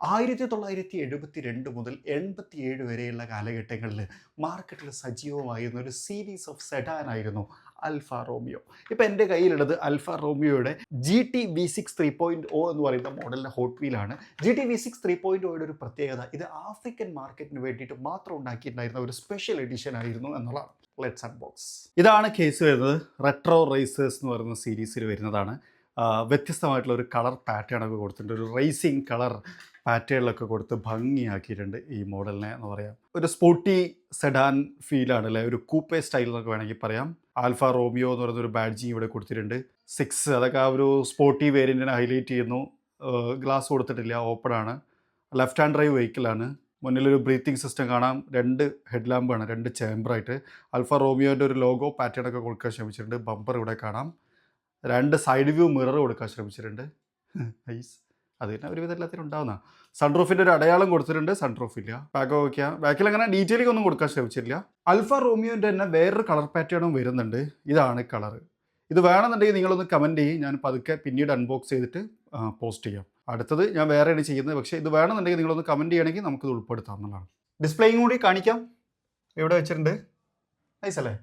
1972 മുതൽ 87 വരെയുള്ള കാലഘട്ടങ്ങളിൽ മാർക്കറ്റിൽ സജീവമായിരുന്ന ഒരു സീരീസ് ഓഫ് സെഡാൻ ആയിരുന്നു അൽഫ റോമിയോ. ഇപ്പോൾ എൻ്റെ കയ്യിലുള്ളത് അൽഫ റോമിയോയുടെ GT V6 3.0 എന്ന് പറയുന്ന മോഡലിൻ്റെ ഹോട്ട് വീലാണ്. GT V6 3.0യുടെ ഒരു പ്രത്യേകത, ഇത് ആഫ്രിക്കൻ മാർക്കറ്റിന് വേണ്ടിയിട്ട് മാത്രം ഉണ്ടാക്കിയിട്ടുണ്ടായിരുന്ന ഒരു സ്പെഷ്യൽ എഡിഷൻ ആയിരുന്നു എന്നുള്ളതാണ്. Let's unbox. ഇതാണ് കേസ് വരുന്നത്. റെട്രോ റേസേഴ്സ് എന്ന് പറയുന്ന സീരീസിൽ വരുന്നതാണ്. വ്യത്യസ്തമായിട്ടുള്ള ഒരു കളർ പാറ്റേൺ ഒക്കെ കൊടുത്തിട്ടുണ്ട്. ഒരു റേസിംഗ് കളർ പാറ്റേണിലൊക്കെ കൊടുത്ത് ഭംഗിയാക്കിയിട്ടുണ്ട് ഈ മോഡലിനെ എന്ന് പറയാം. ഒരു സ്പോർട്ടി സെഡാൻ ഫീലാണ് അല്ലേ, ഒരു കൂപ്പേ സ്റ്റൈൽ എന്നൊക്കെ വേണമെങ്കിൽ പറയാം. ആൽഫ റോമിയോ എന്ന് പറയുന്ന ഒരു ബാഡ്ജിങ് ഇവിടെ കൊടുത്തിട്ടുണ്ട്. 6 അതൊക്കെ ആ ഒരു സ്പോർട്ടി വേരിയൻറ്റിനെ ഹൈലൈറ്റ് ചെയ്യുന്നു. ഗ്ലാസ് കൊടുത്തിട്ടില്ല, ഓപ്പൺ ആണ്. ലെഫ്റ്റ് ഹാൻഡ് ഡ്രൈവ് വെഹിക്കിളാണ്. മുന്നിലൊരു ബ്രീത്തിങ് സിസ്റ്റം കാണാം. 2 ഹെഡ് ലാമ്പാണ്, 2 ചേമ്പറായിട്ട്. ആൽഫ റോമിയോൻ്റെ ഒരു ലോഗോ പാറ്റേൺ ഒക്കെ കൊടുക്കാൻ ശ്രമിച്ചിട്ടുണ്ട്. ബമ്പർ ഇവിടെ കാണാം. 2 സൈഡ് വ്യൂ മിറർ കൊടുക്കാൻ ശ്രമിച്ചിട്ടുണ്ട്. നൈസ്. അത് തന്നെ ഒരുവിധം എല്ലാത്തിനും ഉണ്ടാവുന്ന. സൺറൂഫിൻ്റെ ഒരു അടയാളം കൊടുത്തിട്ടുണ്ട്. സൺറൂഫ് ഇല്ല. ബാക്കോ വയ്ക്കാം. ബാക്കിൽ അങ്ങനെ ഡീറ്റെയിലിംഗ് ഒന്നും കൊടുക്കാൻ ശ്രമിച്ചില്ല. അൽഫ റോമിയോൻ്റെ തന്നെ വേറൊരു കളർ പാറ്റേണും വരുന്നുണ്ട്. ഇതാണ് കളർ. ഇത് വേണമെന്നുണ്ടെങ്കിൽ നിങ്ങളൊന്ന് കമൻറ്റ് ചെയ്യും. ഞാൻ പതുക്കെ പിന്നീട് അൺബോക്സ് ചെയ്തിട്ട് പോസ്റ്റ് ചെയ്യാം. അടുത്തത് ഞാൻ വേറെയാണ് ചെയ്യുന്നത്. പക്ഷേ ഇത് വേണമെന്നുണ്ടെങ്കിൽ നിങ്ങളൊന്ന് കമൻറ്റ് ചെയ്യണമെങ്കിൽ നമുക്കിത് ഉൾപ്പെടുത്താം എന്നുള്ളതാണ്. ഡിസ്പ്ലേയും കൂടി കാണിക്കാം. ഇവിടെ വെച്ചിട്ടുണ്ട്. നൈസ് അല്ലേ?